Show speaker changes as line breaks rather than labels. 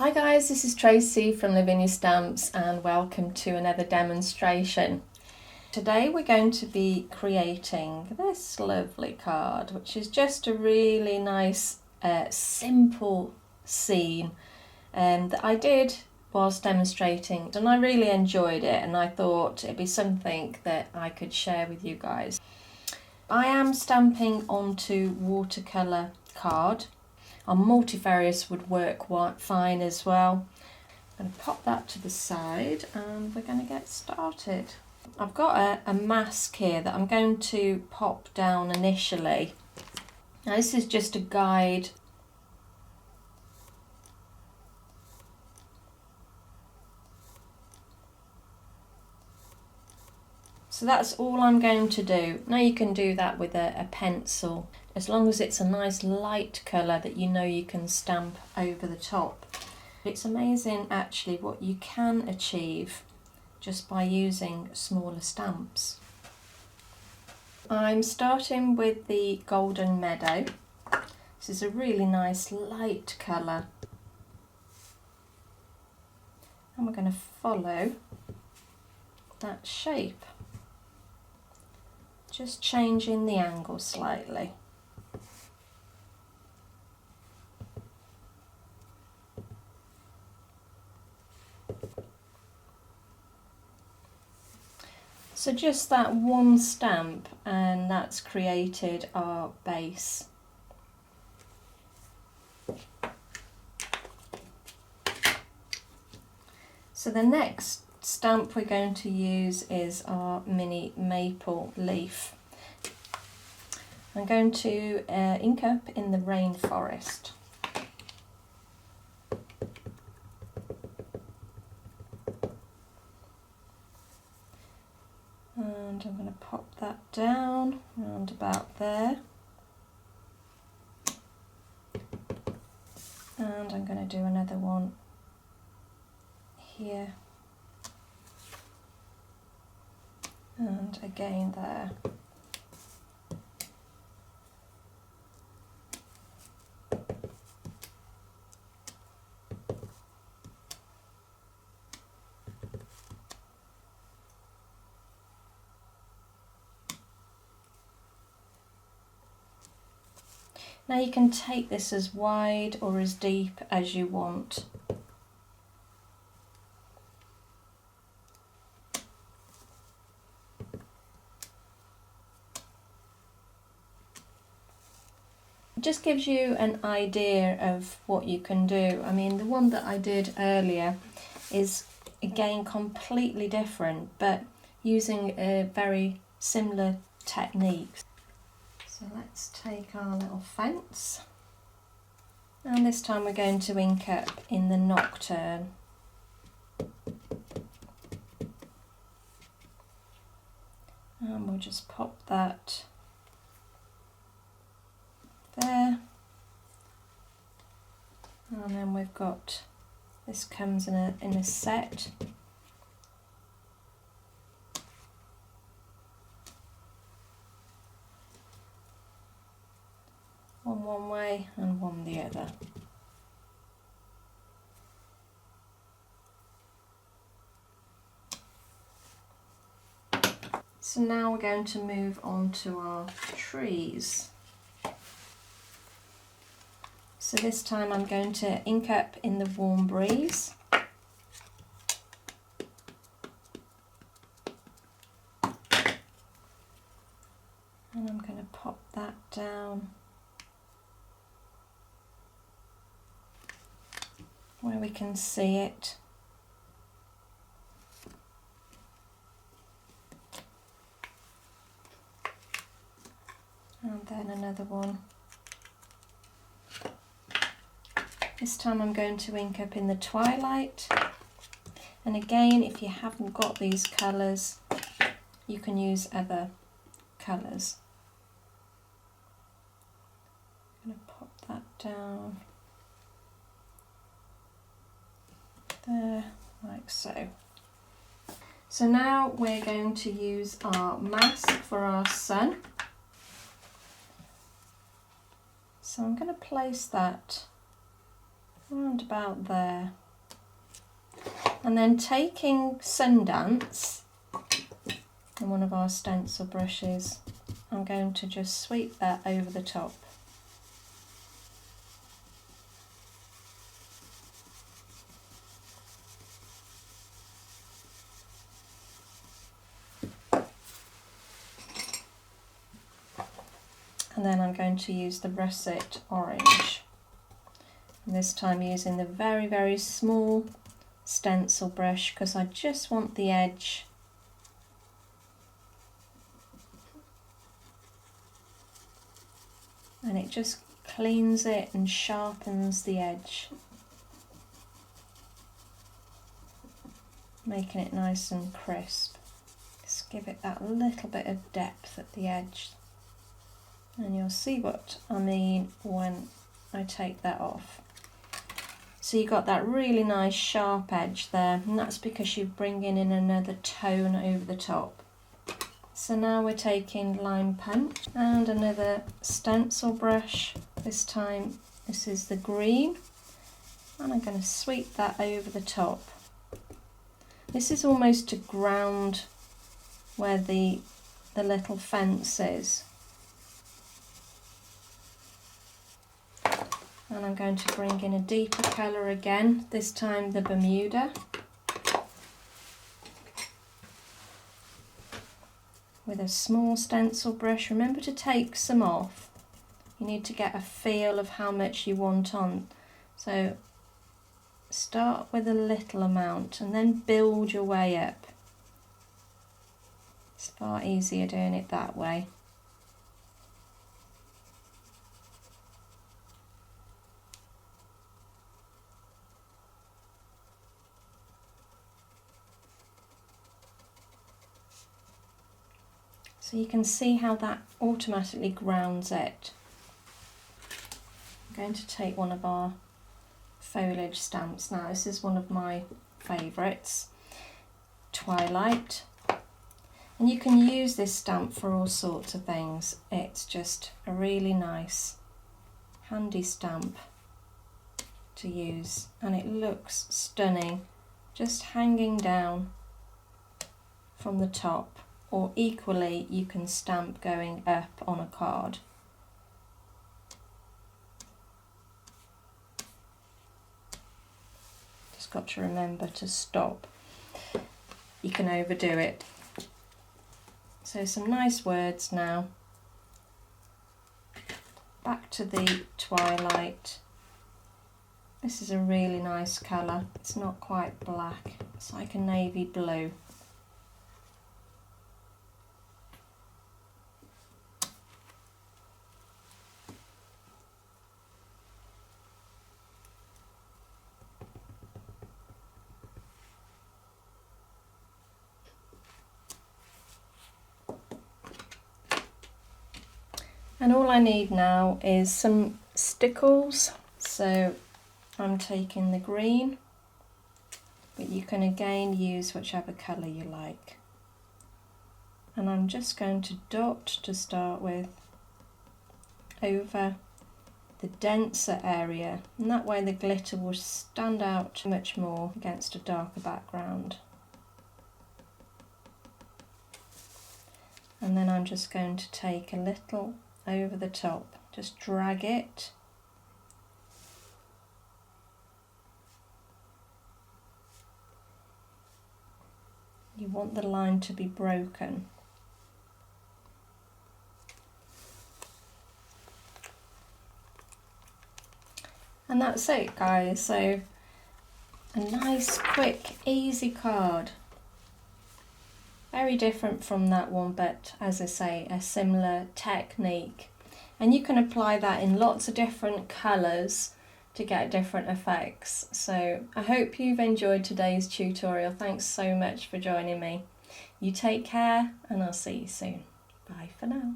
Hi guys, this is Tracy from Lavinia Stamps and welcome to another demonstration. Today we're going to be creating this lovely card, which is just a really nice simple scene that I did whilst demonstrating, and I really enjoyed it, and I thought it'd be something that I could share with you guys. I am stamping onto watercolour card. A multifarious would work quite fine as well. I'm going to pop that to the side and we're going to get started. I've got a mask here that I'm going to pop down initially. Now this is just a guide. So that's all I'm going to do. Now you can do that with a pencil, as long as it's a nice light colour that you know you can stamp over the top. It's amazing actually what you can achieve just by using smaller stamps. I'm starting with the Golden Meadow. This is a really nice light colour. And we're going to follow that shape. Just changing the angle slightly. So just that one stamp and that's created our base. So the next stamp we're going to use is our mini maple leaf. I'm going to ink up in the rainforest. And I'm going to pop that down round about there. And I'm going to do another one here. And again there. Now you can take this as wide or as deep as you want. It just gives you an idea of what you can do. I mean, the one that I did earlier is again completely different, but using a very similar technique. So let's take our little fence, and this time we're going to ink up in the Nocturne. And we'll just pop that there, and then we've got, this comes in a set. One way and one the other. So now we're going to move on to our trees. So this time I'm going to ink up in the Warm Breeze. And I'm going to pop that down where we can see it. And then another one. This time I'm going to ink up in the Twilight. And again, if you haven't got these colours, you can use other colours. I'm going to pop that down there, like so. So now we're going to use our mask for our sun. So I'm going to place that around about there. And then taking Sundance and one of our stencil brushes, I'm going to just sweep that over the top. And then I'm going to use the Russet Orange. And this time using the very, very small stencil brush because I just want the edge and it just cleans it and sharpens the edge, making it nice and crisp. Just give it that little bit of depth at the edge, and you'll see what I mean when I take that off. So you got that really nice sharp edge there, and that's because you're bringing in another tone over the top. So now we're taking Lime Punch and another stencil brush. This time this is the green, and I'm going to sweep that over the top. This is almost to ground where the little fence is. And I'm going to bring in a deeper colour again, this time the Bermuda. With a small stencil brush. Remember to take some off. You need to get a feel of how much you want on. So start with a little amount and then build your way up. It's far easier doing it that way. So you can see how that automatically grounds it. I'm going to take one of our foliage stamps now. This is one of my favourites, Twilight. And you can use this stamp for all sorts of things. It's just a really nice, handy stamp to use. And it looks stunning, just hanging down from the top. Or equally, you can stamp going up on a card. Just got to remember to stop. You can overdo it. So some nice words now. Back to the Twilight. This is a really nice colour. It's not quite black. It's like a navy blue. And all I need now is some stickles, so I'm taking the green, but you can again use whichever colour you like. And I'm just going to dot to start with over the denser area, and that way the glitter will stand out much more against a darker background. And then I'm just going to take a little over the top, just drag it. You want the line to be broken. And that's it, guys. So a nice, quick, easy card. Very different from that one, but as I say, a similar technique. And you can apply that in lots of different colours to get different effects. So I hope you've enjoyed today's tutorial. Thanks so much for joining me. You take care, and I'll see you soon. Bye for now.